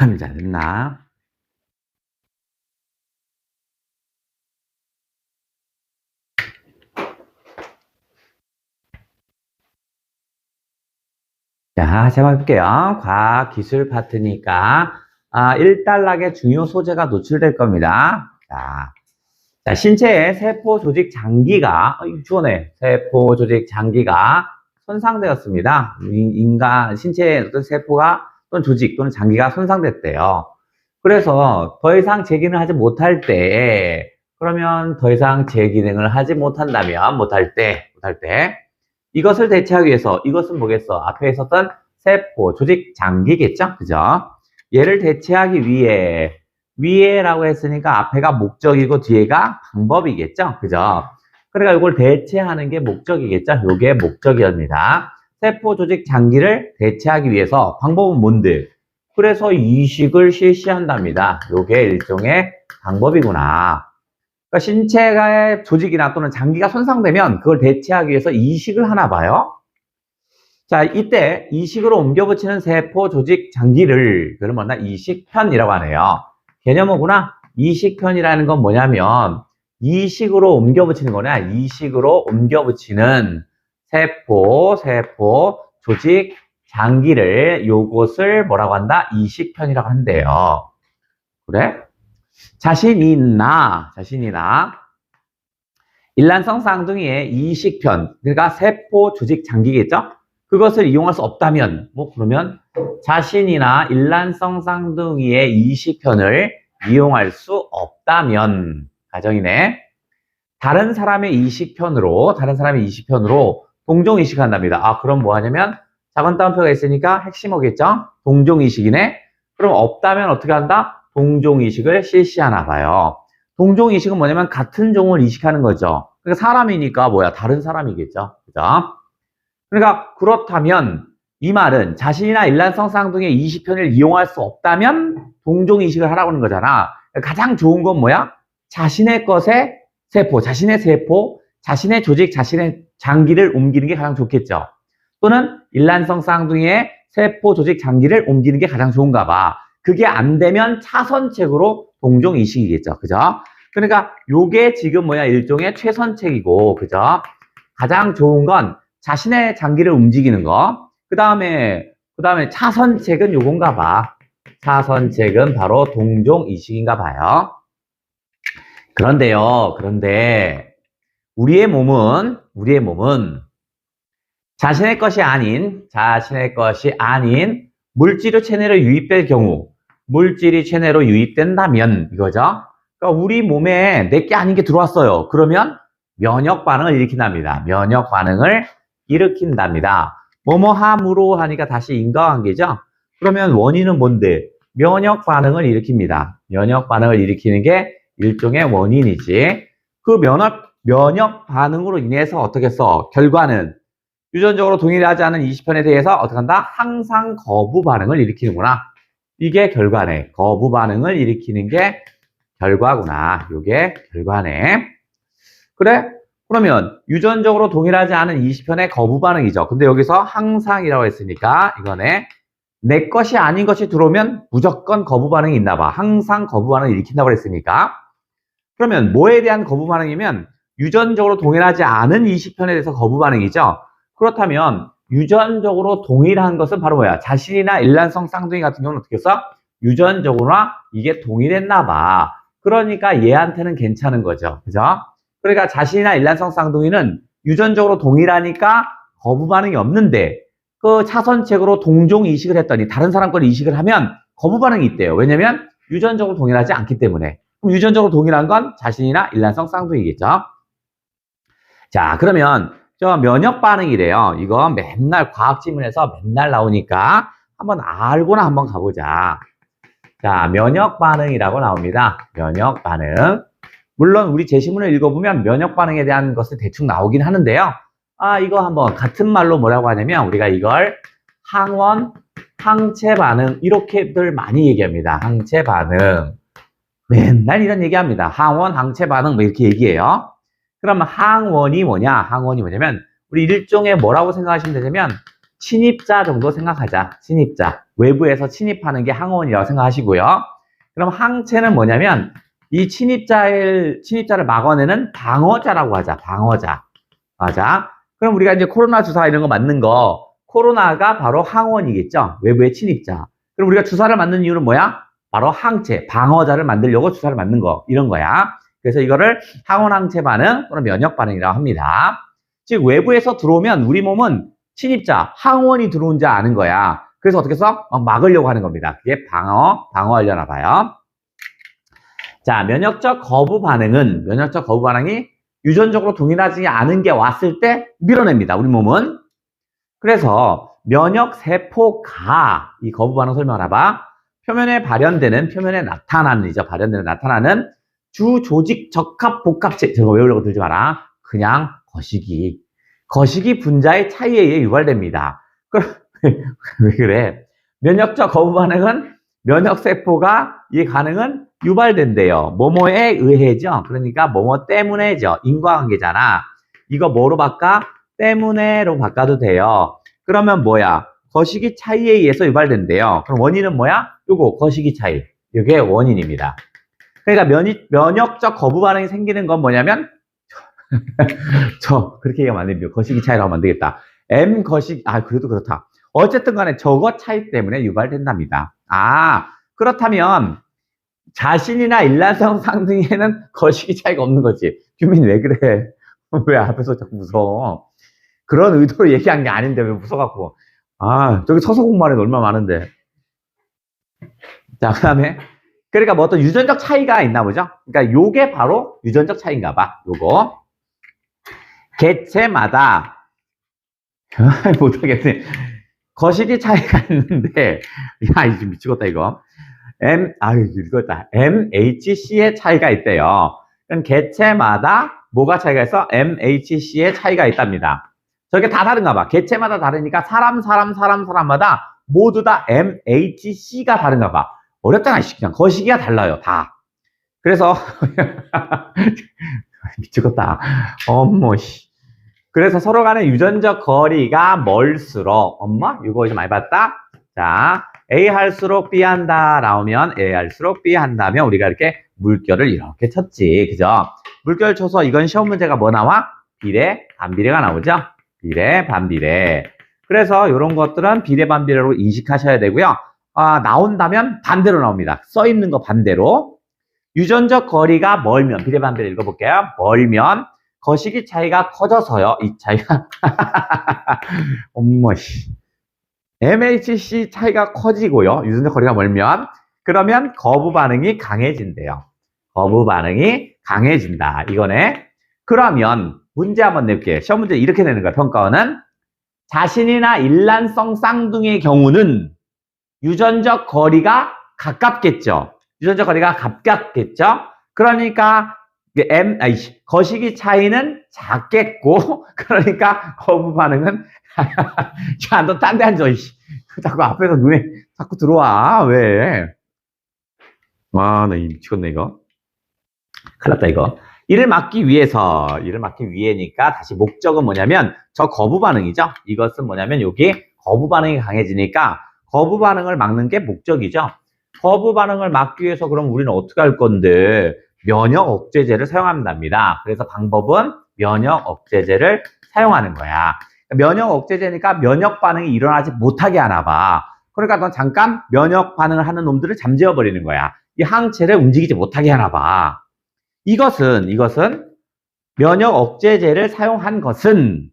자, 됐나? 자, 제가 해볼게요. 과학 기술 파트니까 1단락의 중요 소재가 노출될 겁니다. 자, 신체의 세포 조직 장기가 주어네. 세포 조직 장기가 손상되었습니다. 인간 신체의 어떤 세포가 또는 조직 또는 장기가 손상됐대요. 그래서 더 이상 제 기능을 하지 못할 때, 그러면 더 이상 제 기능을 하지 못한다면 못할 때 이것을 대체하기 위해서, 이것은 뭐겠어? 앞에 있었던 세포 조직 장기겠죠? 그죠? 얘를 대체하기 위해라고 했으니까 앞에가 목적이고 뒤에가 방법이겠죠? 그죠? 그러니까 이걸 대체하는 게 목적이겠죠? 요게 목적이었습니다. 세포 조직 장기를 대체하기 위해서 방법은 뭔데? 그래서 이식을 실시한답니다. 요게 일종의 방법이구나. 그러니까 신체의 조직이나 또는 장기가 손상되면 그걸 대체하기 위해서 이식을 하나 봐요. 자, 이때 이식으로 옮겨 붙이는 세포 조직 장기를 그걸 뭐냐? 이식편이라고 하네요. 개념 뭐구나? 이식편이라는 건 뭐냐면 이식으로 옮겨 붙이는 거냐? 이식으로 옮겨 붙이는 세포 조직 장기를 요것을 뭐라고 한다? 이식편이라고 한대요. 그래? 자신이나 일란성 쌍둥이의 이식편, 그러니까 세포 조직 장기겠죠? 그것을 이용할 수 없다면, 그러면 자신이나 일란성 쌍둥이의 이식편을 이용할 수 없다면, 가정이네. 다른 사람의 이식편으로 동종 이식한답니다. 그럼 뭐 하냐면, 작은 따옴표가 있으니까 핵심 어겠죠? 동종 이식이네. 그럼 없다면 어떻게 한다? 동종 이식을 실시하나 봐요. 동종 이식은 뭐냐면 같은 종을 이식하는 거죠. 그러니까 사람이니까 다른 사람이겠죠. 그죠? 그러니까 그렇다면 이 말은 자신이나 일란성 쌍둥이의 이식편을 이용할 수 없다면 동종 이식을 하라고 하는 거잖아. 가장 좋은 건 뭐야? 자신의 것에 자신의 세포, 자신의 조직, 자신의 장기를 옮기는 게 가장 좋겠죠. 또는 일란성 쌍둥이의 세포, 조직, 장기를 옮기는 게 가장 좋은가 봐. 그게 안 되면 차선책으로 동종 이식이겠죠. 그죠? 그러니까 요게 지금 일종의 최선책이고, 그죠? 가장 좋은 건 자신의 장기를 움직이는 거. 그 다음에 차선책은 요건가 봐. 차선책은 바로 동종 이식인가 봐요. 그런데 우리의 몸은 자신의 것이 아닌 물질이 체내로 유입될 경우, 물질이 체내로 유입된다면 이거죠. 그러니까 우리 몸에 내게 아닌 게 들어왔어요. 그러면 면역 반응을 일으킨답니다. 면역 반응을 일으킨답니다. 뭐뭐함으로 하니까 다시 인과관계죠. 그러면 원인은 뭔데? 면역 반응을 일으킵니다. 면역 반응을 일으키는 게 일종의 원인이지. 그 면역 반응으로 인해서 어떻게 써? 결과는 유전적으로 동일하지 않은 이식편에 대해서 어떻게 한다? 항상 거부 반응을 일으키는구나. 이게 결과네. 거부 반응을 일으키는 게 결과구나. 이게 결과네. 그래? 그러면 유전적으로 동일하지 않은 이식편의 거부 반응이죠. 근데 여기서 항상이라고 했으니까 이거네. 내 것이 아닌 것이 들어오면 무조건 거부 반응이 있나 봐. 항상 거부 반응을 일으킨다고 했으니까. 그러면 뭐에 대한 거부 반응이면 유전적으로 동일하지 않은 이식편에 대해서 거부 반응이죠. 그렇다면 유전적으로 동일한 것은 바로 뭐야? 자신이나 일란성 쌍둥이 같은 경우는 어떻게 써? 유전적으로나 이게 동일했나 봐. 그러니까 얘한테는 괜찮은 거죠. 그죠? 그러니까 자신이나 일란성 쌍둥이는 유전적으로 동일하니까 거부 반응이 없는데 그 차선책으로 동종 이식을 했더니 다른 사람 걸 이식을 하면 거부 반응이 있대요. 왜냐면 유전적으로 동일하지 않기 때문에. 그럼 유전적으로 동일한 건 자신이나 일란성 쌍둥이겠죠. 자, 그러면 저 면역 반응이래요. 이거 맨날 과학 지문에서 맨날 나오니까 한번 알고나 한번 가보자. 자, 면역 반응이라고 나옵니다. 면역 반응. 물론 우리 제시문을 읽어보면 면역 반응에 대한 것은 대충 나오긴 하는데요. 이거 한번 같은 말로 뭐라고 하냐면 우리가 이걸 항원, 항체 반응 이렇게들 많이 얘기합니다. 항체 반응. 맨날 이런 얘기합니다. 항원, 항체 반응 뭐 이렇게 얘기해요. 그러면 항원이 뭐냐면 우리 일종의 뭐라고 생각하시면 되냐면 침입자 정도 생각하자. 침입자. 외부에서 침입하는 게 항원이라고 생각하시고요. 그럼 항체는 뭐냐면 이 침입자를 막아내는 방어자라고 하자. 방어자. 맞아. 그럼 우리가 이제 코로나 주사 이런 거 맞는 거, 코로나가 바로 항원이겠죠. 외부의 침입자. 그럼 우리가 주사를 맞는 이유는 뭐야? 바로 항체, 방어자를 만들려고 주사를 맞는 거, 이런 거야. 그래서 이거를 항원 항체 반응 또는 면역 반응이라고 합니다. 즉 외부에서 들어오면 우리 몸은 침입자, 항원이 들어온 줄 아는 거야. 그래서 어떻게 해서 막으려고 하는 겁니다. 그게 방어하려나 봐요. 자, 면역적 거부 반응이 유전적으로 동일하지 않은 게 왔을 때 밀어냅니다. 우리 몸은. 그래서 면역세포가 이 거부 반응 설명하봐. 표면에 나타나는 주조직 적합 복합체. 저거 외우려고 들지 마라. 그냥 거시기 분자의 차이에 의해 유발됩니다. 그럼 왜 그래? 면역적 거부 반응은 면역세포가 이 반응은 유발된대요. 뭐뭐에 의해죠. 그러니까 뭐뭐 때문에죠. 인과관계잖아. 이거 뭐로 바꿔? 때문에로 바꿔도 돼요. 그러면 뭐야? 거시기 차이에 의해서 유발된대요. 그럼 원인은 뭐야? 요거 거시기 차이. 이게 원인입니다. 그러니까 면역적 거부 반응이 생기는 건 뭐냐면 그렇게 얘기하면 안 됩니다. 거시기 차이라고 하면 안 되겠다. 그래도 그렇다. 어쨌든 간에 저거 차이 때문에 유발된답니다. 그렇다면 자신이나 일란성 상등에는 거시기 차이가 없는 거지. 규민 왜 그래? 왜 앞에서 자꾸 무서워? 그런 의도로 얘기한 게 아닌데 왜 무서워갖고. 저기 서서 공부하는 애 얼마나 많은데. 자, 그 다음에 그러니까 뭐 어떤 유전적 차이가 있나 보죠? 그러니까 요게 바로 유전적 차이인가 봐. 요거. 개체마다 못하겠네. 거시기 차이가 있는데 이제 미치겠다 이거. 읽었다. MHC의 차이가 있대요. 그럼 개체마다 뭐가 차이가 있어? MHC의 차이가 있답니다. 저게 다 다른가 봐. 개체마다 다르니까 사람마다 모두 다 MHC가 다른가 봐. 어렵잖아. 그냥 거시기가 달라요. 다. 그래서 미치겠다. 그래서 서로 간의 유전적 거리가 멀수록 이거 좀 많이 봤다. 자, A 할수록 B 한다 나오면 A 할수록 B 한다면 우리가 이렇게 물결을 이렇게 쳤지. 그죠? 물결 쳐서 이건 시험 문제가 뭐 나와? 비례, 반비례가 나오죠? 비례, 반비례. 그래서 이런 것들은 비례, 반비례로 인식하셔야 되고요. 나온다면 반대로 나옵니다. 써 있는 거 반대로. 유전적 거리가 멀면, 비례, 반비례 읽어볼게요. 멀면 거시기 차이가 커져서요. 이 차이가 MHC 차이가 커지고요. 유전적 거리가 멀면 그러면 거부 반응이 강해진대요. 거부 반응이 강해진다. 이거네. 그러면 문제 한번 낼게요. 시험 문제 이렇게 내는 거야. 평가원은 자신이나 일란성 쌍둥이의 경우는 유전적 거리가 가깝겠죠. 유전적 거리가 가깝겠죠. 그러니까 거시기 차이는 작겠고 그러니까 거부 반응은 야, 너 딴 데 앉아. 자꾸 앞에서 눈에 자꾸 들어와. 왜? 나 미치겠네 이거. 큰일 났다 이거. 이를 막기 위해니까 다시 목적은 뭐냐면 저 거부 반응이죠. 이것은 뭐냐면 여기 거부 반응이 강해지니까 거부 반응을 막는 게 목적이죠. 거부 반응을 막기 위해서 그럼 우리는 어떻게 할 건데 면역 억제제를 사용한답니다. 그래서 방법은 면역 억제제를 사용하는 거야. 면역 억제제니까 면역 반응이 일어나지 못하게 하나 봐. 그러니까 넌 잠깐 면역 반응을 하는 놈들을 잠재워 버리는 거야. 이 항체를 움직이지 못하게 하나 봐. 이것은 면역 억제제를 사용한 것은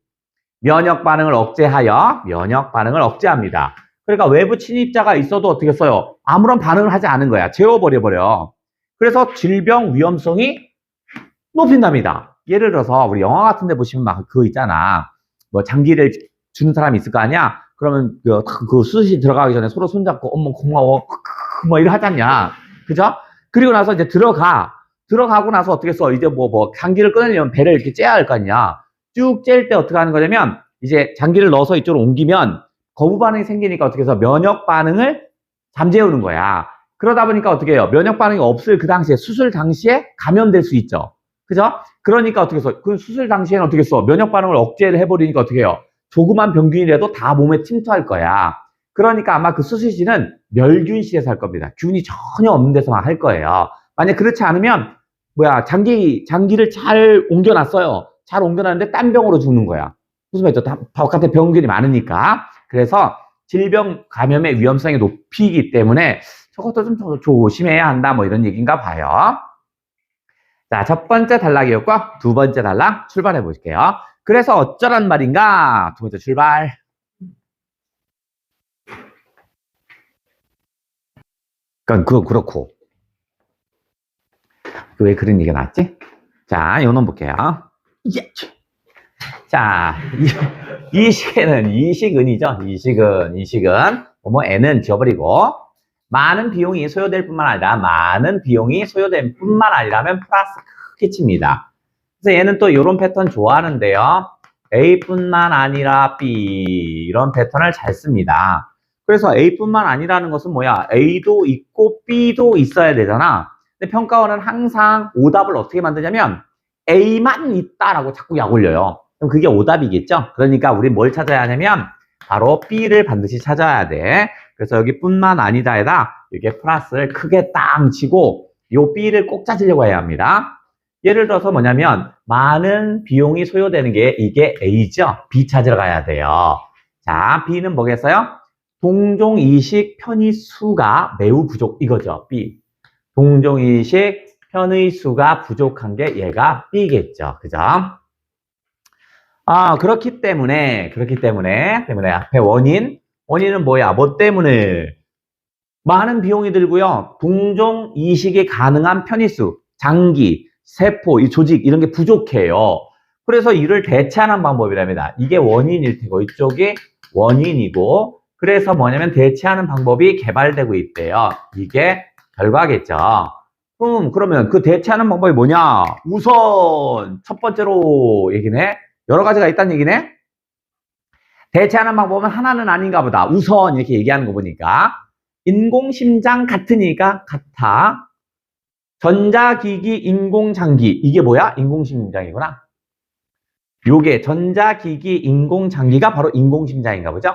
면역 반응을 억제합니다. 그러니까 외부 침입자가 있어도 어떻게 써요? 아무런 반응을 하지 않은 거야. 재워버려. 그래서 질병 위험성이 높인답니다. 예를 들어서 우리 영화 같은 데 보시면 막 그거 있잖아. 뭐 장기를 주는 사람이 있을 거 아니야? 그러면 그 수술실 들어가기 전에 서로 손잡고 엄마 고마워 뭐 이러 하잖냐. 그죠? 그리고 나서 이제 들어가고 나서 어떻게 써? 이제 뭐 장기를 끊으려면 배를 이렇게 째야 할 거 아니야. 쭉 째일 때 어떻게 하는 거냐면 이제 장기를 넣어서 이쪽으로 옮기면 거부 반응이 생기니까 어떻게 해서 면역 반응을 잠재우는 거야. 그러다 보니까 어떻게 해요? 면역 반응이 없을 그 당시에 수술 당시에 감염될 수 있죠. 그죠? 그러니까 어떻게 해서 그 수술 당시에는 어떻게 써? 면역 반응을 억제를 해버리니까 어떻게 해요? 조그만 병균이라도 다 몸에 침투할 거야. 그러니까 아마 그 수술실은 멸균실에서 할 겁니다. 균이 전혀 없는 데서만 할 거예요. 만약 그렇지 않으면 장기를 잘 옮겨놨어요. 잘 옮겨놨는데 딴 병으로 죽는 거야. 무슨 말이죠? 바깥에 병균이 많으니까. 그래서 질병 감염의 위험성이 높이기 때문에 저것도 좀 더 조심해야 한다. 뭐 이런 얘기인가 봐요. 자, 첫 번째 단락이었고 두 번째 단락 출발해 볼게요. 그래서 어쩌란 말인가? 두 번째 출발. 그건 그렇고. 왜 그런 얘기가 나왔지? 자, 요놈 볼게요. 예. 자, 이 시에는 이식은이죠. 이식은 뭐 n은 지워버리고 많은 비용이 소요될 뿐만 아니라 면 플러스 크게 칩니다. 그래서 얘는 또 이런 패턴 좋아하는데요. A뿐만 아니라 B 이런 패턴을 잘 씁니다. 그래서 A뿐만 아니라는 것은 뭐야? A도 있고 B도 있어야 되잖아. 근데 평가원은 항상 오답을 어떻게 만드냐면 A만 있다라고 자꾸 약 올려요. 그럼 그게 오답이겠죠? 그러니까 우리 뭘 찾아야 하냐면 바로 B를 반드시 찾아야 돼. 그래서 여기 뿐만 아니다에다 이렇게 플러스를 크게 땅 치고 요 B를 꼭 찾으려고 해야 합니다. 예를 들어서 뭐냐면 많은 비용이 소요되는 게 이게 A죠? B 찾으러 가야 돼요. 자, B는 뭐겠어요? 동종이식 편의 수가 매우 부족 이거죠. B. 동종이식 편의 수가 부족한 게 얘가 B겠죠. 그죠? 그렇기 때문에 앞에 원인은 뭐야? 뭐 때문에? 많은 비용이 들고요. 동종 이식이 가능한 편의수, 장기, 세포, 이 조직 이런 게 부족해요. 그래서 이를 대체하는 방법이랍니다. 이게 원인일 테고 이쪽이 원인이고 그래서 뭐냐면 대체하는 방법이 개발되고 있대요. 이게 결과겠죠. 그러면 그 대체하는 방법이 뭐냐? 우선 첫 번째로 얘기네. 여러 가지가 있다는 얘기네. 대체하는 방법은 하나는 아닌가 보다. 우선 이렇게 얘기하는 거 보니까 인공심장 같으니까 같아. 전자기기 인공장기 이게 뭐야? 인공심장이구나. 요게 전자기기 인공장기가 바로 인공심장인가 보죠?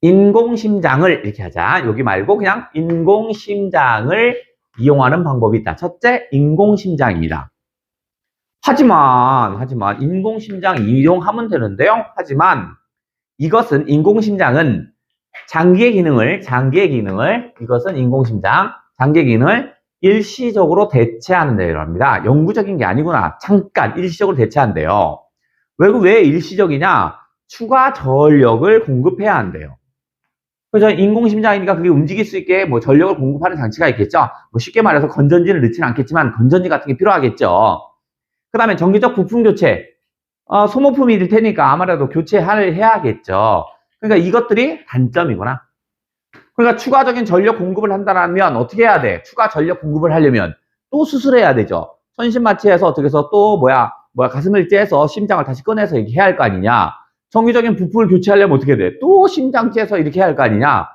인공심장을 이렇게 하자. 여기 말고 그냥 인공심장을 이용하는 방법이 있다. 첫째, 인공심장입니다. 하지만 인공심장 이용하면 되는데요. 하지만 이것은 인공심장은 장기의 기능을 이것은 인공심장 장기의 기능을 일시적으로 대체하는 데로 합니다. 영구적인 게 아니구나. 잠깐 일시적으로 대체한대요. 왜 일시적이냐? 추가 전력을 공급해야 한대요. 그래서 인공심장이니까 그게 움직일 수 있게 뭐 전력을 공급하는 장치가 있겠죠. 뭐 쉽게 말해서 건전지를 넣지는 않겠지만 건전지 같은 게 필요하겠죠. 그 다음에 정기적 부품 교체. 소모품이 될 테니까 아무래도 교체를 해야겠죠. 그러니까 이것들이 단점이구나. 그러니까 추가적인 전력 공급을 한다면 어떻게 해야 돼? 추가 전력 공급을 하려면 또 수술해야 되죠. 선심마취해서 어떻게 해서 또 가슴을 째서 심장을 다시 꺼내서 이렇게 해야 할 거 아니냐. 정기적인 부품을 교체하려면 어떻게 돼? 또 심장 째서 이렇게 해야 할 거 아니냐.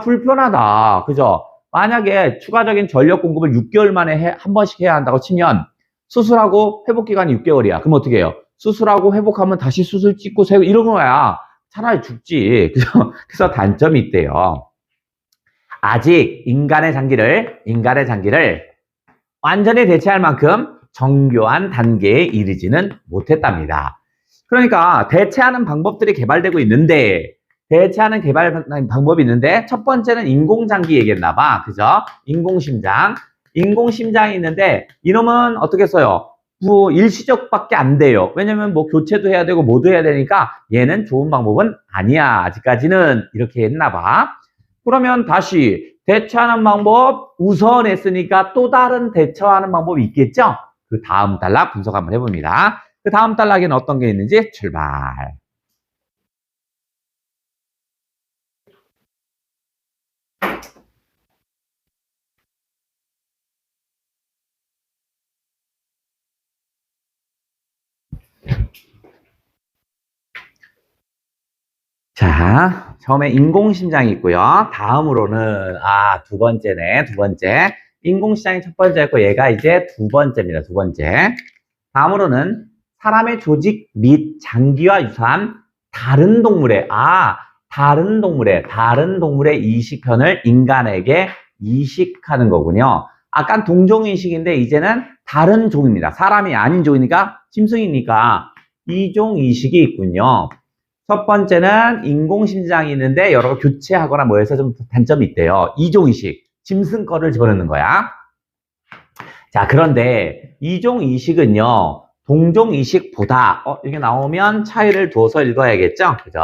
불편하다. 그죠? 만약에 추가적인 전력 공급을 6개월 만에 한 번씩 해야 한다고 치면 수술하고 회복 기간이 6개월이야. 그럼 어떻게 해요? 수술하고 회복하면 다시 수술 찍고 세고 이런 거야. 차라리 죽지. 그래서 단점이 있대요. 아직 인간의 장기를 완전히 대체할 만큼 정교한 단계에 이르지는 못했답니다. 그러니까 대체하는 방법들이 개발되고 있는데 대체하는 개발 방법이 있는데 첫 번째는 인공장기 얘기했나 봐. 그죠? 인공심장이 있는데 이놈은 어떻게 써요? 일시적밖에 안 돼요. 왜냐면 교체도 해야 되고 뭐도 해야 되니까 얘는 좋은 방법은 아니야. 아직까지는 이렇게 했나 봐. 그러면 다시 대처하는 방법 우선 했으니까 또 다른 대처하는 방법이 있겠죠? 그 다음 단락 분석 한번 해봅니다. 그 다음 단락에는 어떤 게 있는지 출발. 자, 처음에 인공심장이 있고요. 다음으로는 두 번째네. 두 번째. 인공심장이 첫 번째였고 얘가 이제 두 번째입니다. 두 번째. 다음으로는 사람의 조직 및 장기와 유사한 다른 동물의 다른 동물의 이식편을 인간에게 이식하는 거군요. 아까 동종이식인데 이제는 다른 종입니다. 사람이 아닌 종이니까 짐승이니까 이종 이식이 있군요. 첫 번째는 인공심장이 있는데 여러 교체하거나 뭐 해서 좀 단점이 있대요. 이종 이식, 짐승 거를 집어넣는 거야. 자, 그런데 이종 이식은요, 동종 이식보다 이렇게 나오면 차이를 두어서 읽어야겠죠? 그죠?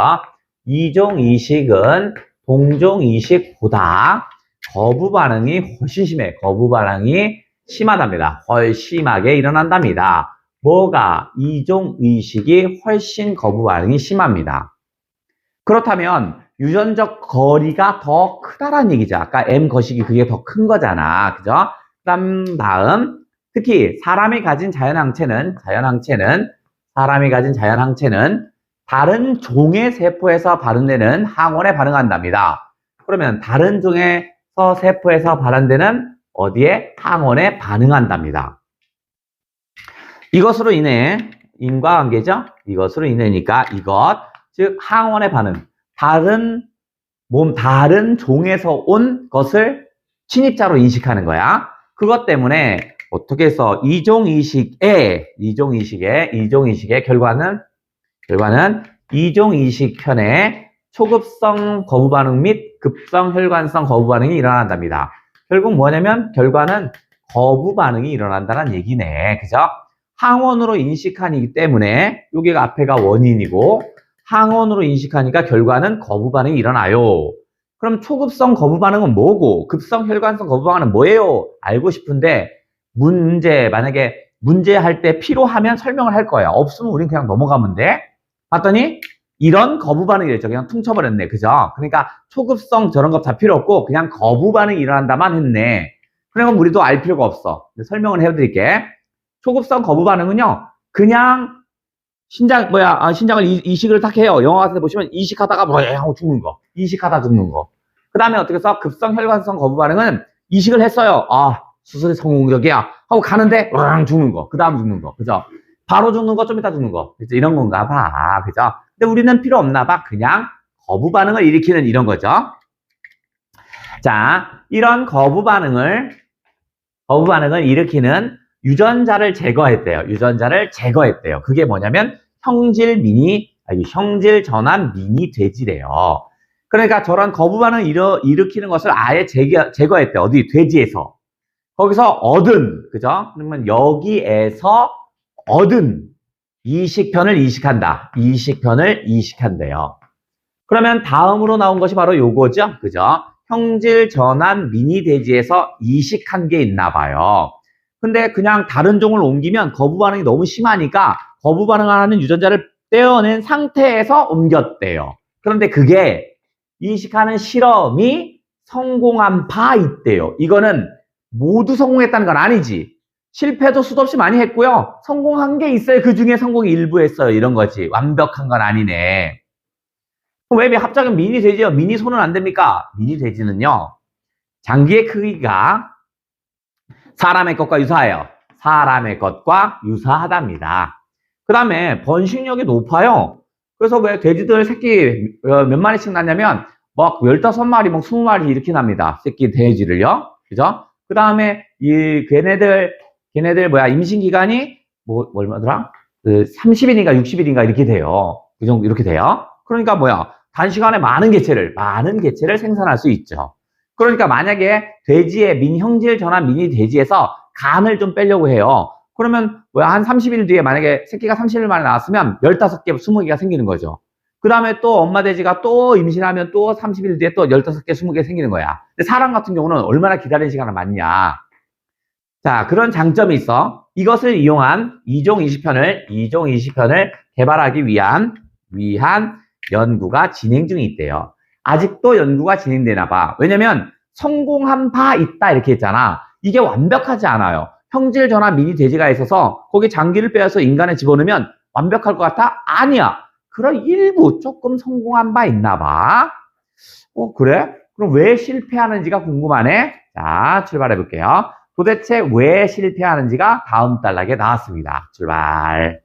이종 이식은 동종 이식보다 거부 반응이 훨씬 심해. 거부 반응이 심하답니다. 훨씬 심하게 일어난답니다. 뭐가? 이종 이식이 훨씬 거부 반응이 심합니다. 그렇다면 유전적 거리가 더 크다라는 얘기죠. 아까 M 거시기 그게 더 큰 거잖아. 그죠? 다음 특히 사람이 가진 자연항체는 다른 종의 세포에서 발현되는 항원에 반응한답니다. 그러면 다른 종의 세포에서 발현되는 어디에? 항원에 반응한답니다. 이것으로 인해 인과관계죠? 이것으로 인해니까 이것, 즉 항원의 반응, 다른 종에서 온 것을 침입자로 인식하는 거야. 그것 때문에 어떻게 해서 이종이식의 결과는 이종이식편에 초급성 거부반응 및 급성 혈관성 거부반응이 일어난답니다. 결국 뭐냐면 결과는 거부반응이 일어난다는 얘기네. 그죠? 항원으로 인식하기 때문에 여기가 앞에가 원인이고 항원으로 인식하니까 결과는 거부반응이 일어나요. 그럼 초급성 거부반응은 뭐고 급성 혈관성 거부반응은 뭐예요? 알고 싶은데 만약에 문제 할 때 필요하면 설명을 할 거야. 없으면 우린 그냥 넘어가면 돼. 봤더니 이런 거부반응이 됐죠. 그냥 퉁쳐버렸네. 그죠? 그러니까 초급성 저런 거 다 필요 없고 그냥 거부반응이 일어난다만 했네. 그러면 우리도 알 필요가 없어. 설명을 해드릴게. 초급성 거부반응은요. 그냥 신장을 이식을 딱 해요. 영화 같은 데 보시면 이식하다가 뭐야 하고 죽는 거. 이식하다 죽는 거. 그 다음에 어떻게 해서 급성 혈관성 거부반응은 이식을 했어요. 수술이 성공적이야 하고 가는데 죽는 거. 그 다음 죽는 거. 그죠? 바로 죽는 거, 좀 이따 죽는 거. 그죠? 이런 건가 봐. 그죠? 근데 우리는 필요 없나 봐. 그냥 거부반응을 일으키는 이런 거죠. 자, 이런 거부반응을 일으키는 유전자를 제거했대요. 그게 뭐냐면 형질 전환 미니 돼지래요. 그러니까 저런 거부반응을 일으키는 것을 아예 제거했대요. 어디? 돼지에서. 거기서 얻은, 그죠? 그러면 여기에서 얻은 이식편을 이식한대요. 그러면 다음으로 나온 것이 바로 요거죠? 그죠? 형질 전환 미니 돼지에서 이식한 게 있나 봐요. 근데 그냥 다른 종을 옮기면 거부 반응이 너무 심하니까 거부 반응하는 유전자를 떼어낸 상태에서 옮겼대요. 그런데 그게 이식하는 실험이 성공한 바 있대요. 이거는 모두 성공했다는 건 아니지. 실패도 수도 없이 많이 했고요. 성공한 게 있어요. 그 중에 성공이 일부 했어요. 이런 거지. 완벽한 건 아니네. 왜 합작은 미니 돼지요? 미니 소는 안 됩니까? 미니 돼지는요. 장기의 크기가 사람의 것과 유사해요. 사람의 것과 유사하답니다. 그 다음에 번식력이 높아요. 그래서 왜 돼지들 새끼 몇 마리씩 낳냐면 막 15마리, 막 20마리 이렇게 납니다. 새끼 돼지를요. 그죠? 그 다음에 걔네들 임신 기간이 얼마더라? 30일인가 60일인가 이렇게 돼요. 그 정도 이렇게 돼요. 그러니까 단시간에 많은 개체를 생산할 수 있죠. 그러니까 만약에 돼지의 형질 전환 미니 돼지에서 간을 좀 빼려고 해요. 그러면 한 30일 뒤에 만약에 새끼가 30일 만에 나왔으면 15개, 20개가 생기는 거죠. 그 다음에 또 엄마 돼지가 또 임신하면 또 30일 뒤에 또 15개, 20개 생기는 거야. 근데 사람 같은 경우는 얼마나 기다리는 시간이 많냐. 자, 그런 장점이 있어. 이것을 이용한 이종 이식편을 개발하기 위한 연구가 진행 중에 있대요. 아직도 연구가 진행되나 봐. 왜냐면 성공한 바 있다 이렇게 했잖아. 이게 완벽하지 않아요. 형질 전환 미니 돼지가 있어서 거기 장기를 빼서 인간에 집어넣으면 완벽할 것 같아? 아니야. 그런 일부 조금 성공한 바 있나 봐. 그래? 그럼 왜 실패하는지가 궁금하네. 자, 출발해 볼게요. 도대체 왜 실패하는지가 다음 단락에 나왔습니다. 출발.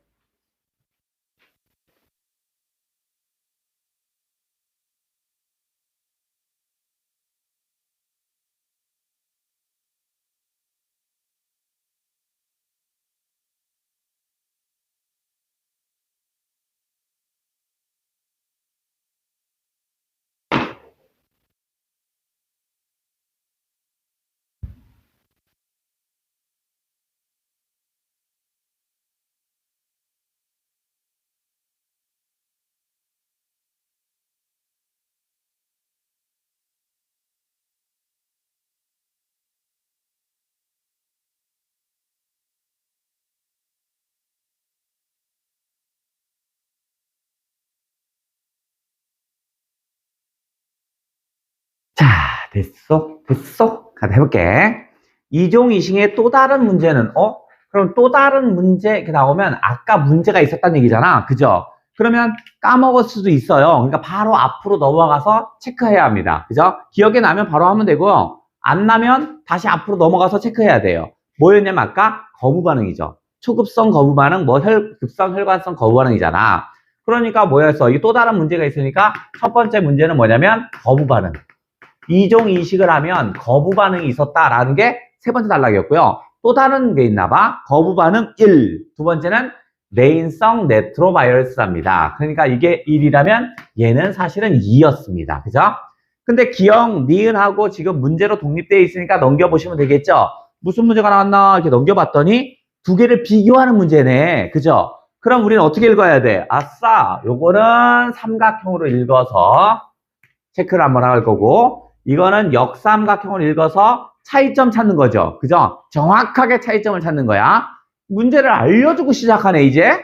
됐어? 가자, 해볼게. 이종 이식의 또 다른 문제는, 그럼 또 다른 문제 이렇게 나오면 아까 문제가 있었다는 얘기잖아. 그죠? 그러면 까먹을 수도 있어요. 그러니까 바로 앞으로 넘어가서 체크해야 합니다. 그죠? 기억에 나면 바로 하면 되고요. 안 나면 다시 앞으로 넘어가서 체크해야 돼요. 뭐였냐면 아까 거부 반응이죠. 초급성 거부 반응, 급성 혈관성 거부 반응이잖아. 그러니까 뭐였어? 이게 또 다른 문제가 있으니까 첫 번째 문제는 뭐냐면 거부 반응. 이종 이식을 하면 거부 반응이 있었다라는 게 세 번째 단락이었고요. 또 다른 게 있나 봐. 거부 반응 1. 두 번째는 내인성 레트로바이러스랍니다. 그러니까 이게 1이라면 얘는 사실은 2였습니다. 그죠? 근데 기억, 니은하고 지금 문제로 독립되어 있으니까 넘겨보시면 되겠죠? 무슨 문제가 나왔나 이렇게 넘겨봤더니 두 개를 비교하는 문제네. 그죠? 그럼 우리는 어떻게 읽어야 돼? 아싸, 요거는 삼각형으로 읽어서 체크를 한번 할 거고, 이거는 역삼각형으로 읽어서 차이점 찾는 거죠. 그죠? 정확하게 차이점을 찾는 거야. 문제를 알려주고 시작하네, 이제.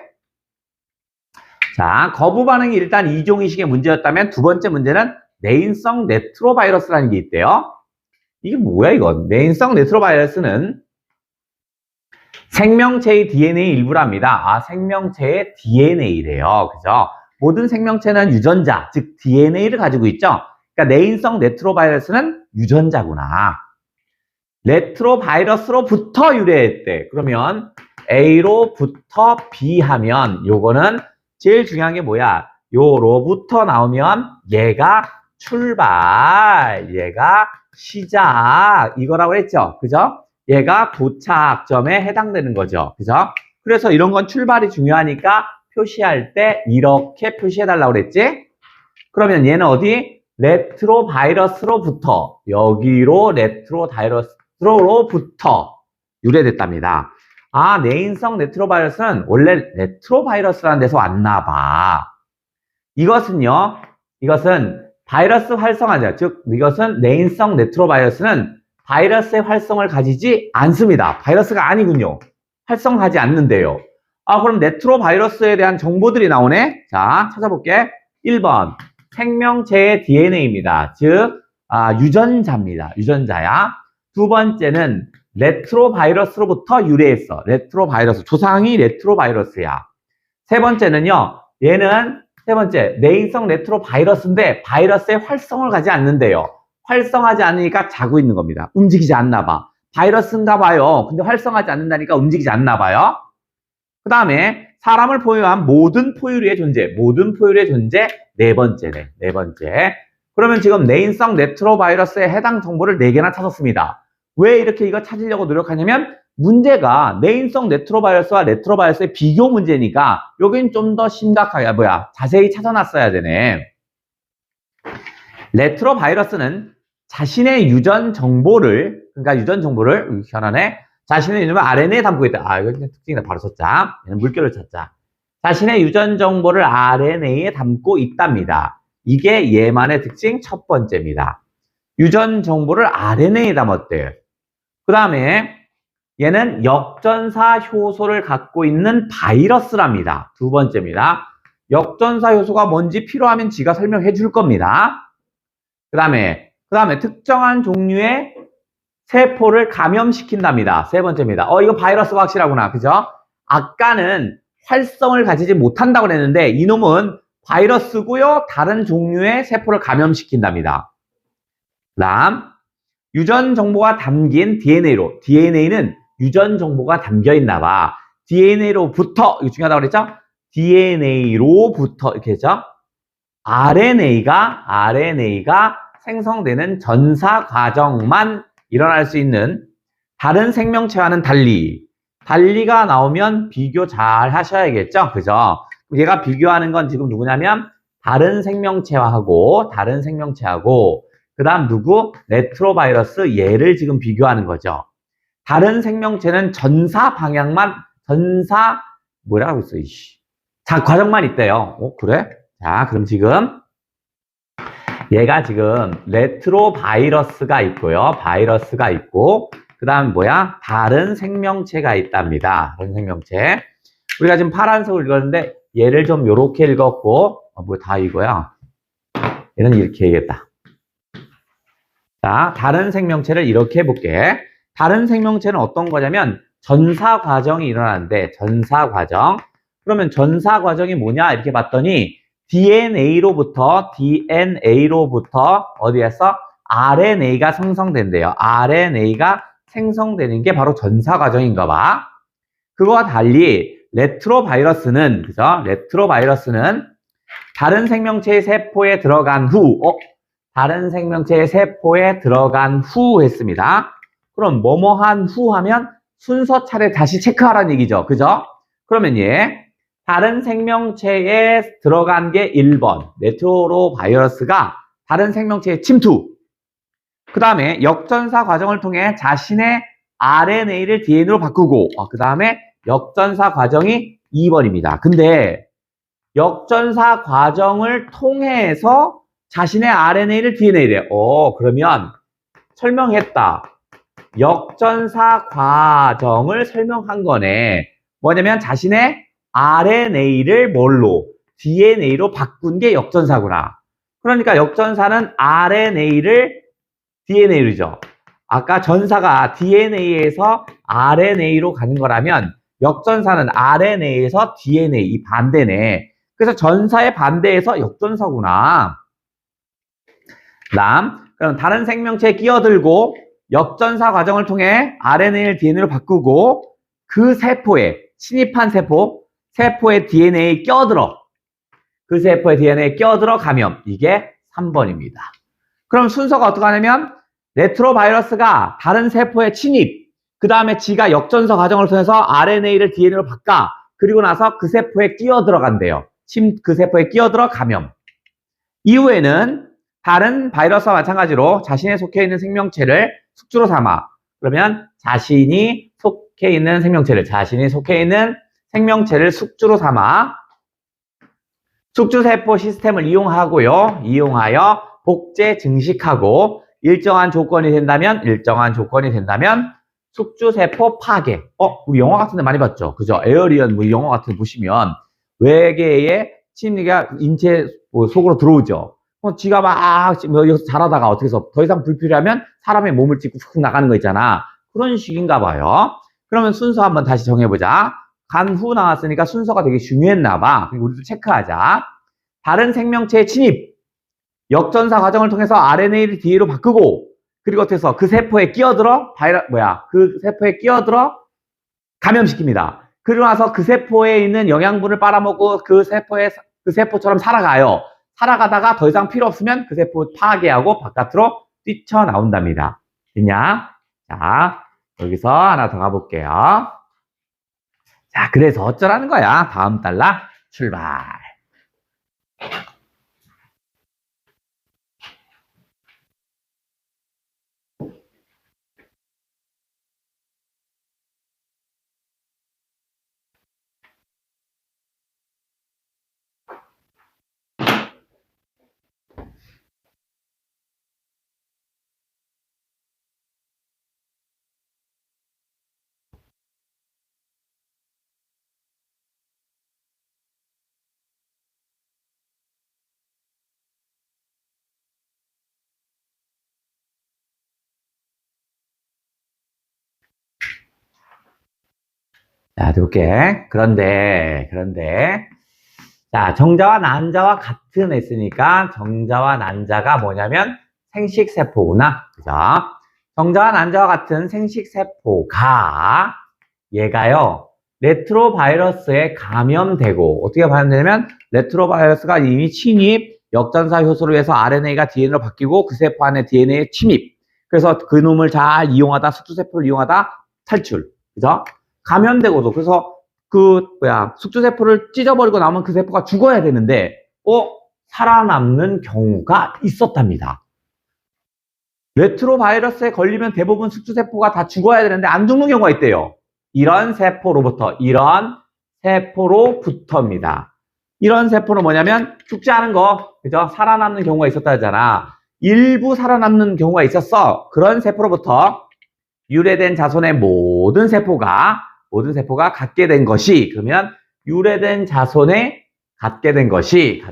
자, 거부 반응이 일단 이종이식의 문제였다면 두 번째 문제는 내인성 레트로바이러스라는 게 있대요. 이게 뭐야, 이건? 내인성 레트로바이러스는 생명체의 DNA 일부랍니다. 아, 생명체의 DNA래요. 그죠? 모든 생명체는 유전자, 즉 DNA를 가지고 있죠. 그러니까 내인성 레트로바이러스는 유전자구나. 레트로바이러스로부터 유래했대. 그러면 A로부터 B 하면 요거는 제일 중요한 게 뭐야? 요로부터 나오면 얘가 출발, 얘가 시작 이거라고 했죠. 그죠? 얘가 도착점에 해당되는 거죠. 그죠? 그래서 이런 건 출발이 중요하니까 표시할 때 이렇게 표시해달라고 그랬지? 그러면 얘는 어디? 레트로바이러스로부터 여기로 레트로바이러스로부터 유래됐답니다. 아, 내인성 레트로바이러스는 원래 레트로바이러스라는 데서 왔나 봐. 이것은 바이러스 활성화자, 즉 이것은 내인성 레트로바이러스는 바이러스의 활성을 가지지 않습니다. 바이러스가 아니군요. 활성하지 않는데요. 아, 그럼 레트로바이러스에 대한 정보들이 나오네. 자, 찾아볼게. 1번 생명체의 DNA입니다. 즉 유전자입니다. 유전자야. 두 번째는 레트로바이러스로부터 유래했어. 레트로바이러스. 조상이 레트로바이러스야. 세 번째는요. 세 번째, 내인성 레트로바이러스인데 바이러스의 활성을 가지 않는데요. 활성하지 않으니까 자고 있는 겁니다. 움직이지 않나 봐. 바이러스인가 봐요. 근데 활성하지 않는다니까 움직이지 않나 봐요. 그 다음에 사람을 포함한 모든 포유류의 존재. 모든 포유류의 존재 네 번째네. 네 번째. 그러면 지금 내인성 레트로바이러스에 해당 정보를 4개나 찾았습니다. 왜 이렇게 이거 찾으려고 노력하냐면 문제가 내인성 레트로바이러스와 레트로바이러스의 비교 문제니까 여긴 좀 더 심각하게 자세히 찾아놨어야 되네. 레트로바이러스는 자신의 유전 정보를 현안에 자신의 유전을 RNA에 담고 있다. 아, 이거 특징이다. 바로 찾자. 얘는 물결을 찾자. 자신의 유전 정보를 RNA에 담고 있답니다. 이게 얘만의 특징 첫 번째입니다. 유전 정보를 RNA에 담았대요. 그 다음에 얘는 역전사 효소를 갖고 있는 바이러스랍니다. 두 번째입니다. 역전사 효소가 뭔지 필요하면 지가 설명해 줄 겁니다. 그 다음에 특정한 종류의 세포를 감염시킨답니다. 세 번째입니다. 이거 바이러스가 확실하구나. 그죠? 아까는 활성을 가지지 못한다고 그랬는데 이놈은 바이러스고요. 다른 종류의 세포를 감염시킨답니다. 그 다음 유전 정보가 담긴 DNA로. DNA는 유전 정보가 담겨 있나 봐. DNA로부터, 이거 중요하다고 그랬죠? DNA로부터, 이렇게 했죠? RNA가 생성되는 전사 과정만 일어날 수 있는 다른 생명체와는 달리가 나오면 비교 잘 하셔야겠죠? 그죠? 얘가 비교하는 건 지금 누구냐면 다른 생명체하고 그 다음 누구? 레트로바이러스 얘를 지금 비교하는 거죠. 다른 생명체는 뭐라고 있어, 과정만 있대요. 그래? 자, 그럼 지금 얘가 지금 레트로바이러스가 있고요. 바이러스가 있고, 그 다음 다른 생명체가 있답니다. 다른 생명체. 우리가 지금 파란색을 읽었는데, 얘를 좀 요렇게 읽었고, 다 이거야. 얘는 이렇게 얘기했다. 자, 다른 생명체를 이렇게 해볼게. 다른 생명체는 어떤 거냐면 전사 과정이 일어나는데 전사 과정. 그러면 전사 과정이 뭐냐 이렇게 봤더니 DNA로부터 어디에서 RNA가 생성된대요. RNA가 생성되는 게 바로 전사 과정인가 봐. 그거와 달리 레트로바이러스는 그죠? 레트로바이러스는 다른 생명체의 세포에 들어간 후, 다른 생명체의 세포에 들어간 후 했습니다. 그럼 뭐뭐한 후 하면 순서 차례 다시 체크하라는 얘기죠. 그죠? 그러면 다른 생명체에 들어간 게 1번. 레트로바이러스가 다른 생명체에 침투. 그 다음에 역전사 과정을 통해 자신의 RNA를 DNA로 바꾸고, 그 다음에 역전사 과정이 2번입니다. 근데 역전사 과정을 통해서 자신의 RNA를 DNA래. 그러면 설명했다. 역전사 과정을 설명한 거네. 뭐냐면 자신의 RNA를 뭘로? DNA로 바꾼 게 역전사구나. 그러니까 역전사는 RNA를 DNA로죠. 아까 전사가 DNA에서 RNA로 가는 거라면 역전사는 RNA에서 DNA, 이 반대네. 그래서 전사의 반대에서 역전사구나. 그럼 다른 생명체에 끼어들고 역전사 과정을 통해 RNA를 DNA로 바꾸고 그 세포에 침입한 세포의 DNA에 끼어들어. 그 세포의 DNA에 끼어들어 감염. 이게 3번입니다. 그럼 순서가 어떻게 하냐면 레트로바이러스가 다른 세포에 침입. 그 다음에 지가 역전사 과정을 통해서 RNA를 DNA로 바꿔. 그리고 나서 그 세포에 끼어들어간대요. 그 세포에 끼어들어 감염. 이후에는 다른 바이러스와 마찬가지로 자신의 속해 있는 생명체를 숙주로 삼아. 그러면 자신이 속해 있는 생명체를 숙주로 삼아 숙주세포 시스템을 이용하여 복제 증식하고 일정한 조건이 된다면 숙주세포 파괴. 우리 영화 같은 데 많이 봤죠? 그죠? 에어리언 뭐 영화 같은 데 보시면 외계의 침입기가 인체 속으로 들어오죠. 지가 막 여기서 자라다가 어떻게 해서 더 이상 불필요하면 사람의 몸을 찍고 훅 나가는 거 있잖아. 그런 식인가 봐요. 그러면 순서 한번 다시 정해보자. 간 후 나왔으니까 순서가 되게 중요했나 봐. 우리도 체크하자. 다른 생명체의 침입. 역전사 과정을 통해서 RNA를 DNA로 바꾸고 그리고 어떻게 해서 그 세포에 끼어들어 감염시킵니다. 그리고 나서 그 세포에 있는 영양분을 빨아먹고 그 세포처럼 살아가요. 살아가다가 더 이상 필요 없으면 그 세포 파괴하고 바깥으로 뛰쳐나온답니다. 됐냐? 자, 여기서 하나 더 가볼게요. 자, 그래서 어쩌라는 거야? 다음 달라 출발. 자, 해볼게. 그런데, 자, 정자와 난자와 같은 했으니까 정자와 난자가 뭐냐면 생식세포구나. 그죠? 정자와 난자와 같은 생식세포가 얘가요, 레트로바이러스에 감염되고, 어떻게 감염되냐면 레트로바이러스가 이미 침입, 역전사 효소로 해서 RNA가 DNA로 바뀌고 그 세포 안에 DNA 침입. 그래서 그 놈을 잘 이용하다, 숙주세포를 이용하다 탈출. 그죠? 감염되고도 그래서 숙주세포를 찢어버리고 나면 그 세포가 죽어야 되는데 살아남는 경우가 있었답니다. 레트로바이러스에 걸리면 대부분 숙주세포가 다 죽어야 되는데 안 죽는 경우가 있대요. 이런 세포로부터입니다. 이런 세포는 뭐냐면 죽지 않은 거, 그죠? 살아남는 경우가 있었다 하잖아. 일부 살아남는 경우가 있었어. 그런 세포로부터 유래된 자손의 모든 세포가 갖게 된 것이, 그러면 유래된 자손에 갖게 된 것이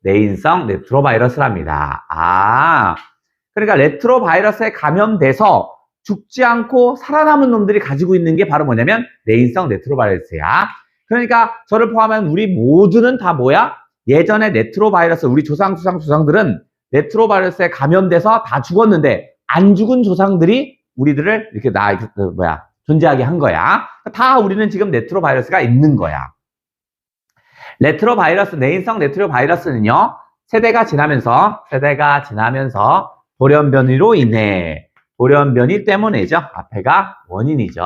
내인성 레트로바이러스랍니다. 그러니까 레트로바이러스에 감염돼서 죽지 않고 살아남은 놈들이 가지고 있는 게 바로 뭐냐면 내인성 레트로바이러스야. 그러니까 저를 포함한 우리 모두는 다 뭐야? 예전에 레트로바이러스, 우리 조상들은 레트로바이러스에 감염돼서 다 죽었는데 안 죽은 조상들이 우리들을 이렇게 존재하게 한 거야. 다 우리는 지금 레트로바이러스가 있는 거야. 레트로바이러스, 내인성 레트로바이러스는요, 세대가 지나면서 돌연변이로 인해, 돌연변이 때문이죠. 앞에가 원인이죠.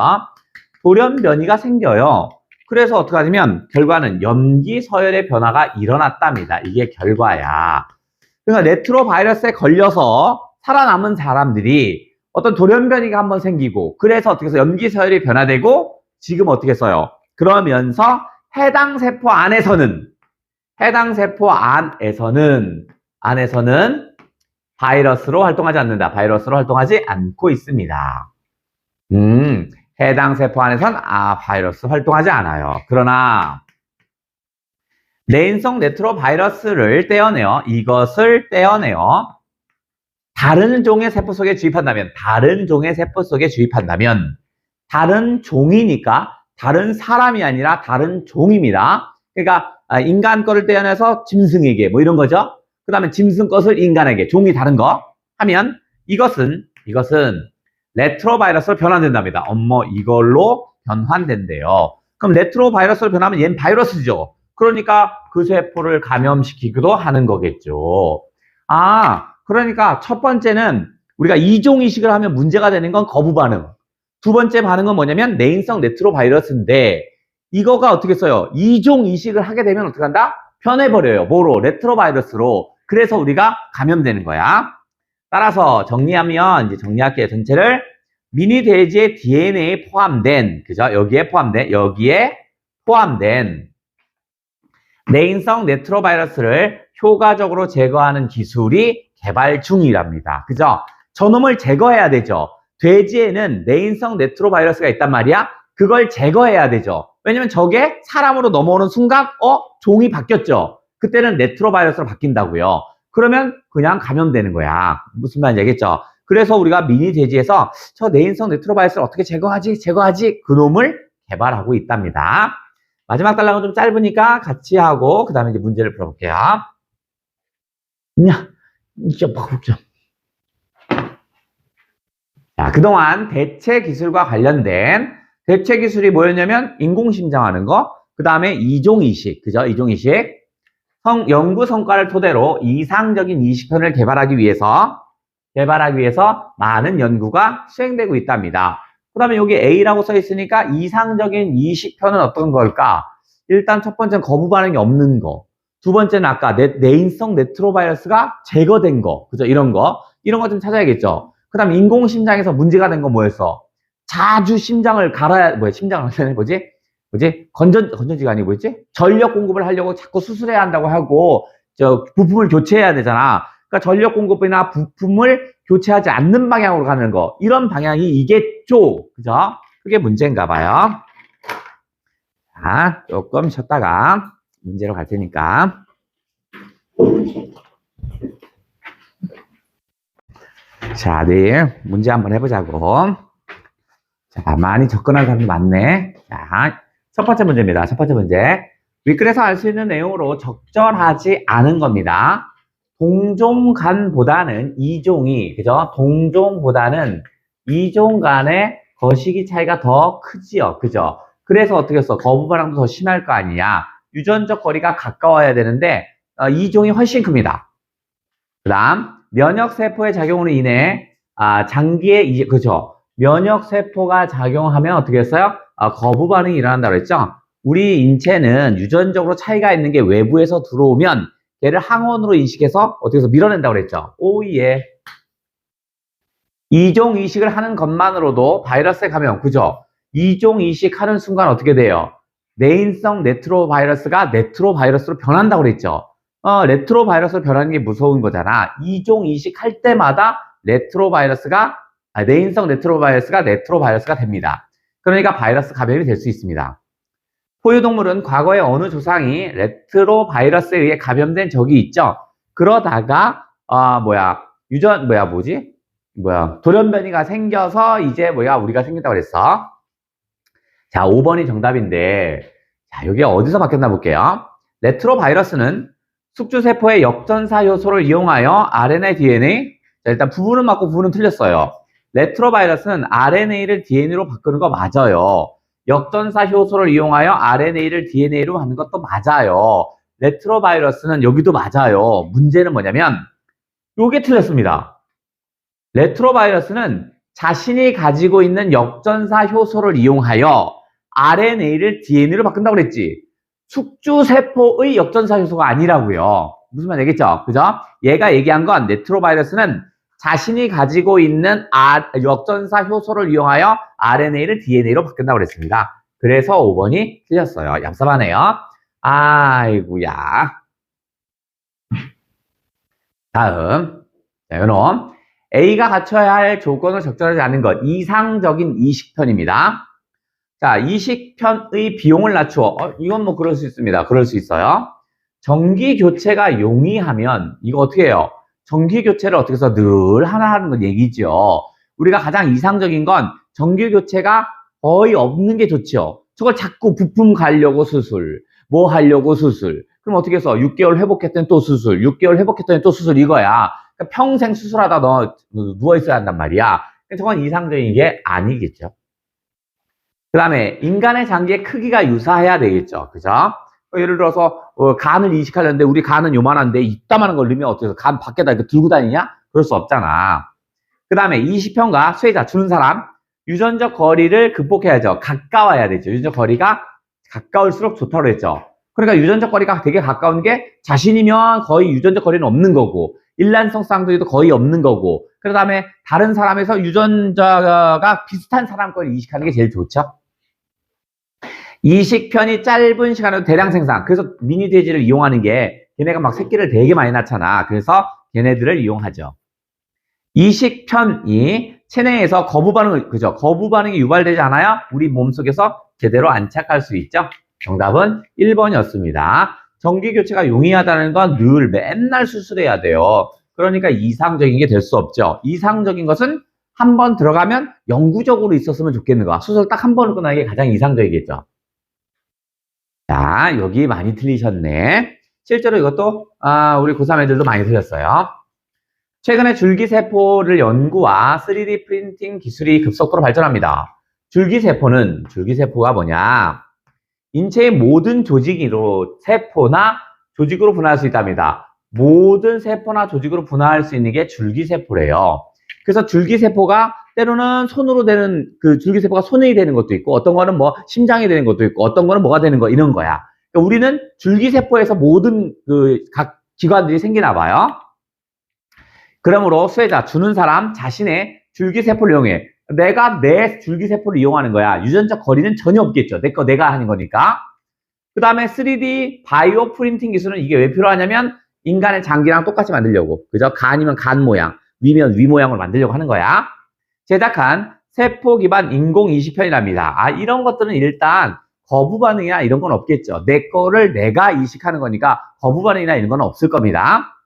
돌연변이가 생겨요. 그래서 어떻게 하냐면 결과는 염기 서열의 변화가 일어났답니다. 이게 결과야. 그러니까 레트로바이러스에 걸려서 살아남은 사람들이 어떤 돌연변이가 한번 생기고, 그래서 어떻게 해서 염기 서열이 변화되고, 지금 어떻게 써요? 그러면서 해당 세포 안에서는 바이러스로 활동하지 않는다. 바이러스로 활동하지 않고 있습니다. 해당 세포 안에선 바이러스 활동하지 않아요. 그러나 내인성 레트로바이러스를 떼어내요. 이것을 떼어내요. 다른 종의 세포 속에 주입한다면, 다른 종이니까 다른 사람이 아니라 다른 종입니다. 그러니까 인간 거를 떼어내서 짐승에게 뭐 이런 거죠. 그 다음에 짐승 것을 인간에게, 종이 다른 거 하면 이것은 레트로바이러스로 변환된답니다. 이걸로 변환된대요. 그럼 레트로바이러스로 변하면 얘는 바이러스죠. 그러니까 그 세포를 감염시키기도 하는 거겠죠. 그러니까 첫 번째는 우리가 이종이식을 하면 문제가 되는 건 거부 반응. 두 번째 반응은 뭐냐면 내인성 레트로바이러스인데, 이거가 어떻게 써요? 이종이식을 하게 되면 어떻게 한다? 변해버려요. 뭐로? 레트로바이러스로. 그래서 우리가 감염되는 거야. 따라서 정리하면, 이제 정리할게요. 전체를. 미니 돼지의 DNA에 포함된, 그죠? 여기에 포함된 내인성 레트로바이러스를 효과적으로 제거하는 기술이 개발 중이랍니다. 그죠? 저놈을 제거해야 되죠. 돼지에는 내인성 레트로바이러스가 있단 말이야. 그걸 제거해야 되죠. 왜냐면 저게 사람으로 넘어오는 순간 종이 바뀌었죠. 그때는 레트로바이러스로 바뀐다고요. 그러면 그냥 감염되는 거야. 무슨 말인지 알겠죠? 그래서 우리가 미니 돼지에서 저 내인성 레트로바이러스를 어떻게 제거하지? 그놈을 개발하고 있답니다. 마지막 단락은 좀 짧으니까 같이 하고 그 다음에 이제 문제를 풀어볼게요. 자, 그동안 대체 기술과 관련된 대체 기술이 뭐였냐면 인공심장하는 거, 그 다음에 이종이식, 그죠? 이종이식. 연구 성과를 토대로 이상적인 이식편을 개발하기 위해서 많은 연구가 시행되고 있답니다. 그 다음에 여기 A라고 써 있으니까 이상적인 이식편은 어떤 걸까? 일단 첫 번째는 거부 반응이 없는 거. 두 번째는 아까 내인성 레트로바이러스가 제거된 거. 그죠? 이런 거 좀 찾아야겠죠. 그 다음에 인공심장에서 문제가 된 건 뭐였어? 자주 심장을 갈아야, 건전지가 아니고 뭐였지? 전력 공급을 하려고 자꾸 수술해야 한다고 하고, 부품을 교체해야 되잖아. 그러니까 전력 공급이나 부품을 교체하지 않는 방향으로 가는 거. 이런 방향이 이겠죠. 그죠? 그게 문제인가 봐요. 자, 조금 쉬었다가 문제로 갈 테니까. 자, 네. 문제 한번 해보자고. 자, 많이 접근한 사람이 많네. 자, 첫 번째 문제입니다. 첫 번째 문제. 윗글에서 알 수 있는 내용으로 적절하지 않은 겁니다. 동종 간보다는 이종이, 그죠? 동종보다는 이종 간의 거시기 차이가 더 크지요. 그죠? 그래서 어떻게 했어? 거부 반응도 더 심할 거 아니냐? 유전적 거리가 가까워야 되는데, 이종이 훨씬 큽니다. 그 다음, 면역세포의 작용으로 인해, 장기에, 그죠? 면역세포가 작용하면 어떻게 했어요? 거부 반응이 일어난다고 했죠? 우리 인체는 유전적으로 차이가 있는 게 외부에서 들어오면 얘를 항원으로 인식해서 어떻게 해서 밀어낸다고 그랬죠? 오예. 이종 이식을 하는 것만으로도 바이러스에 감염, 그죠? 이종 이식하는 순간 어떻게 돼요? 내인성 레트로바이러스가 레트로바이러스로 변한다고 그랬죠? 레트로바이러스로 변하는 게 무서운 거잖아. 이종 이식할 때마다 내인성 레트로바이러스가 됩니다. 그러니까 바이러스 감염이 될 수 있습니다. 포유동물은 과거에 어느 조상이 레트로바이러스에 의해 감염된 적이 있죠. 그러다가 돌연변이가 생겨서 이제 우리가 생긴다고 그랬어. 자, 5번이 정답인데, 자, 여기 어디서 바뀌었나 볼게요. 레트로바이러스는 숙주세포의 역전사 효소를 이용하여 RNA, DNA. 자, 일단 부분은 맞고 부분은 틀렸어요. 레트로바이러스는 RNA를 DNA로 바꾸는 거 맞아요. 역전사 효소를 이용하여 RNA를 DNA로 하는 것도 맞아요. 레트로바이러스는 여기도 맞아요. 문제는 뭐냐면 요게 틀렸습니다. 레트로바이러스는 자신이 가지고 있는 역전사 효소를 이용하여 RNA를 DNA로 바꾼다고 그랬지. 숙주세포의 역전사 효소가 아니라고요. 무슨 말 알겠죠? 그죠? 얘가 얘기한 건 레트로바이러스는 자신이 가지고 있는 역전사 효소를 이용하여 RNA를 DNA로 바꾼다고 그랬습니다. 그래서 5번이 틀렸어요. 얍삽하네요. 아이고야. 다음. 자, 요놈. A가 갖춰야 할 조건을 적절하지 않은 것. 이상적인 이식편입니다. 자, 이식편의 비용을 낮추어. 이건 뭐 그럴 수 있습니다. 그럴 수 있어요. 정기 교체가 용이하면 이거 어떻게 해요? 정기 교체를 어떻게 해서 늘 하나 하는 건 얘기죠. 우리가 가장 이상적인 건 정기 교체가 거의 없는 게 좋죠. 저걸 자꾸 부품 가려고 수술, 뭐 하려고 수술. 그럼 어떻게 해서 6개월 회복했더니 또 수술, 6개월 회복했더니 또 수술 이거야. 그러니까 평생 수술하다 너 누워 있어야 한단 말이야. 저건 이상적인 게 아니겠죠. 그 다음에 인간의 장기의 크기가 유사해야 되겠죠. 그죠? 예를 들어서 간을 이식하려는데 우리 간은 요만한데 이따만한 걸 넣으면 어떻게 해서 간 밖에다 이렇게 들고 다니냐? 그럴 수 없잖아. 그 다음에 이식편과 수혜자 주는 사람 유전적 거리를 극복해야죠. 가까워야 되죠. 유전적 거리가 가까울수록 좋다고 했죠. 그러니까 유전적 거리가 되게 가까운 게 자신이면 거의 유전적 거리는 없는 거고 일란성 쌍둥이도 거의 없는 거고 그 다음에 다른 사람에서 유전자가 비슷한 사람 걸 이식하는 게 제일 좋죠. 이식편이 짧은 시간으로 대량 생산. 그래서 미니 돼지를 이용하는 게 걔네가 막 새끼를 되게 많이 낳잖아. 그래서 걔네들을 이용하죠. 이식편이 체내에서 거부 반응이 유발되지 않아야 우리 몸속에서 제대로 안착할 수 있죠. 정답은 1번이었습니다. 정기 교체가 용이하다는 건 늘 맨날 수술해야 돼요. 그러니까 이상적인 게 될 수 없죠. 이상적인 것은 한 번 들어가면 영구적으로 있었으면 좋겠는 거야. 수술 딱 한 번을 끝나는 게 가장 이상적이겠죠. 자, 여기 많이 틀리셨네. 실제로 이것도 우리 고3 애들도 많이 틀렸어요. 최근에 줄기세포를 연구와 3D 프린팅 기술이 급속도로 발전합니다. 줄기세포가 뭐냐? 인체의 모든 조직으로 세포나 조직으로 분할할 수 있답니다. 모든 세포나 조직으로 분할할 수 있는 게 줄기세포래요. 그래서 줄기세포가 때로는 손으로 되는 그 줄기세포가 손이 되는 것도 있고 어떤 거는 뭐 심장이 되는 것도 있고 어떤 거는 뭐가 되는 거 이런 거야. 그러니까 우리는 줄기세포에서 모든 그 각 기관들이 생기나 봐요. 그러므로 수혜자 주는 사람 자신의 줄기세포를 이용해. 내가 내 줄기세포를 이용하는 거야. 유전적 거리는 전혀 없겠죠. 내가 하는 거니까. 그 다음에 3D 바이오 프린팅 기술은 이게 왜 필요하냐면 인간의 장기랑 똑같이 만들려고. 그죠? 간이면 간 모양, 위면 위 모양으로 만들려고 하는 거야. 제작한 세포 기반 인공 이식편이랍니다. 이런 것들은 일단 거부 반응이나 이런 건 없겠죠. 내 거를 내가 이식하는 거니까 거부 반응이나 이런 건 없을 겁니다.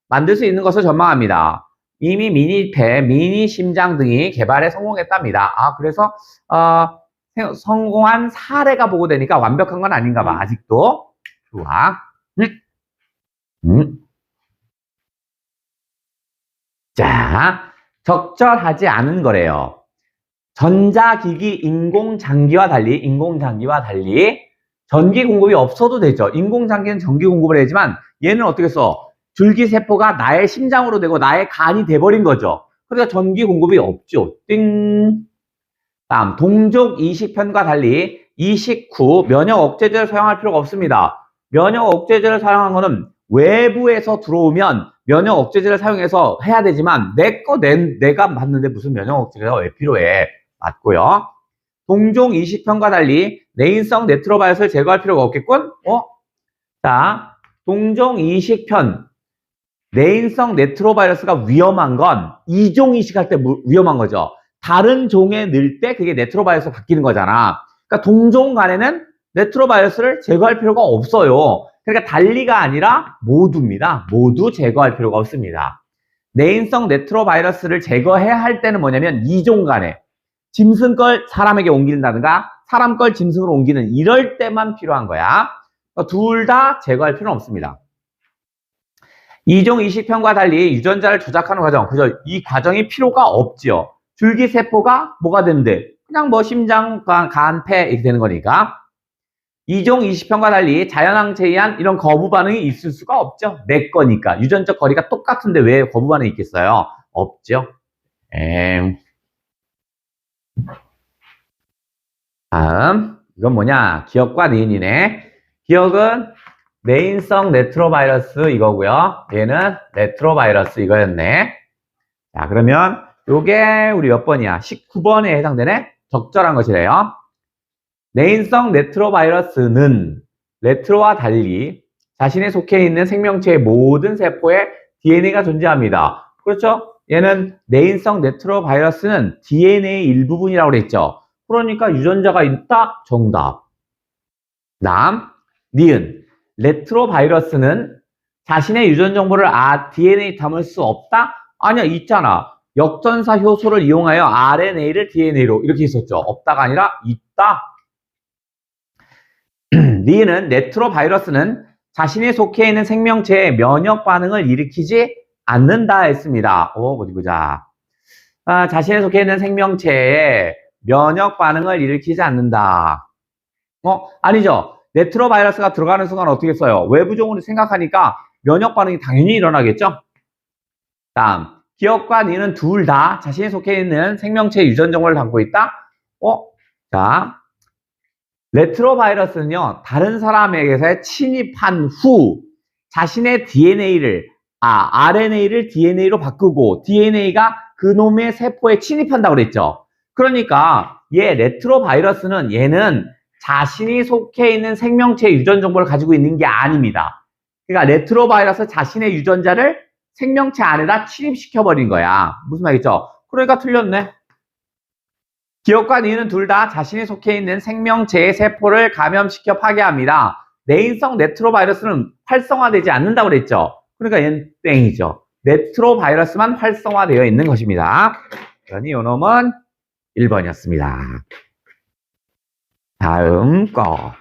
만들 수 있는 것을 전망합니다. 이미 미니폐, 미니 심장 등이 개발에 성공했답니다. 그래서 성공한 사례가 보고되니까 완벽한 건 아닌가 봐. 아직도. 좋아. 자, 적절하지 않은 거래요. 전자기기 인공장기와 달리 전기 공급이 없어도 되죠. 인공장기는 전기 공급을 하지만 얘는 어떻게 써? 줄기세포가 나의 심장으로 되고 나의 간이 돼버린 거죠. 그러니까 전기 공급이 없죠. 띵. 다음, 동족 이식편과 달리 이식 후 면역 억제제를 사용할 필요가 없습니다. 면역 억제제를 사용한 거는 외부에서 들어오면 면역 억제제를 사용해서 해야 되지만 내가 맞는데 무슨 면역 억제제가 왜 필요해? 맞고요. 동종 이식편과 달리 내인성 레트로바이러스를 제거할 필요가 없겠군? 자, 동종 이식편 내인성 레트로바이러스가 위험한 건 이종 이식할 때 위험한 거죠. 다른 종에 넣을 때 그게 레트로바이러스로 바뀌는 거잖아. 그러니까 동종 간에는 레트로바이러스를 제거할 필요가 없어요. 그러니까 달리가 아니라 모두입니다. 모두 제거할 필요가 없습니다. 내인성 레트로바이러스를 제거해야 할 때는 뭐냐면 이종 간에 짐승 걸 사람에게 옮긴다든가 사람 걸 짐승으로 옮기는 이럴 때만 필요한 거야. 둘 다 제거할 필요는 없습니다. 이종 이식편과 달리 유전자를 조작하는 과정, 그죠? 이 과정이 필요가 없지요. 줄기세포가 뭐가 되는데? 그냥 뭐 심장, 간, 폐 이렇게 되는 거니까. 이종 이식편과 달리 자연항체에 의한 이런 거부 반응이 있을 수가 없죠. 내 거니까. 유전적 거리가 똑같은데 왜 거부 반응이 있겠어요? 없죠. 다음, 이건 뭐냐? 기억과 니은이네. 기억은 내인성 레트로바이러스 이거고요. 얘는 레트로바이러스 이거였네. 자, 그러면 요게 우리 몇 번이야? 19번에 해당되네? 적절한 것이래요. 내인성 레트로바이러스는 레트로와 달리 자신에 속해 있는 생명체의 모든 세포에 DNA가 존재합니다. 그렇죠? 얘는 내인성 레트로바이러스는 DNA의 일부분이라고 그랬죠. 그러니까 유전자가 있다? 정답. 다음, 니은. 레트로바이러스는 자신의 유전 정보를 DNA 담을 수 없다? 아니야, 있잖아. 역전사 효소를 이용하여 RNA를 DNA로 이렇게 있었죠. 없다가 아니라 있다. 니은은 레트로바이러스는 자신에 속해 있는 생명체의 면역 반응을 일으키지 않는다 했습니다. 어디 보자. 자신에 속해 있는 생명체의 면역 반응을 일으키지 않는다. 아니죠. 레트로바이러스가 들어가는 순간 어떻게 써요? 외부종으로 생각하니까 면역 반응이 당연히 일어나겠죠? 다음, 기억과 니는 둘 다 자신이 속해 있는 생명체의 유전 정보를 담고 있다? 자, 레트로바이러스는요, 다른 사람에게서 침입한 후 자신의 DNA를, RNA를 DNA로 바꾸고 DNA가 그놈의 세포에 침입한다고 그랬죠? 그러니까 얘 레트로바이러스는 얘는 자신이 속해 있는 생명체의 유전 정보를 가지고 있는 게 아닙니다. 그러니까 레트로바이러스 자신의 유전자를 생명체 안에다 침입시켜버린 거야. 무슨 말이죠? 그러니까 틀렸네. 기억과 니은은 둘 다 자신이 속해 있는 생명체의 세포를 감염시켜 파괴합니다. 내인성 레트로바이러스는 활성화되지 않는다고 그랬죠? 그러니까 얘는 땡이죠. 레트로바이러스만 활성화되어 있는 것입니다. 그러니 요 놈은 1번이었습니다. 다음 거.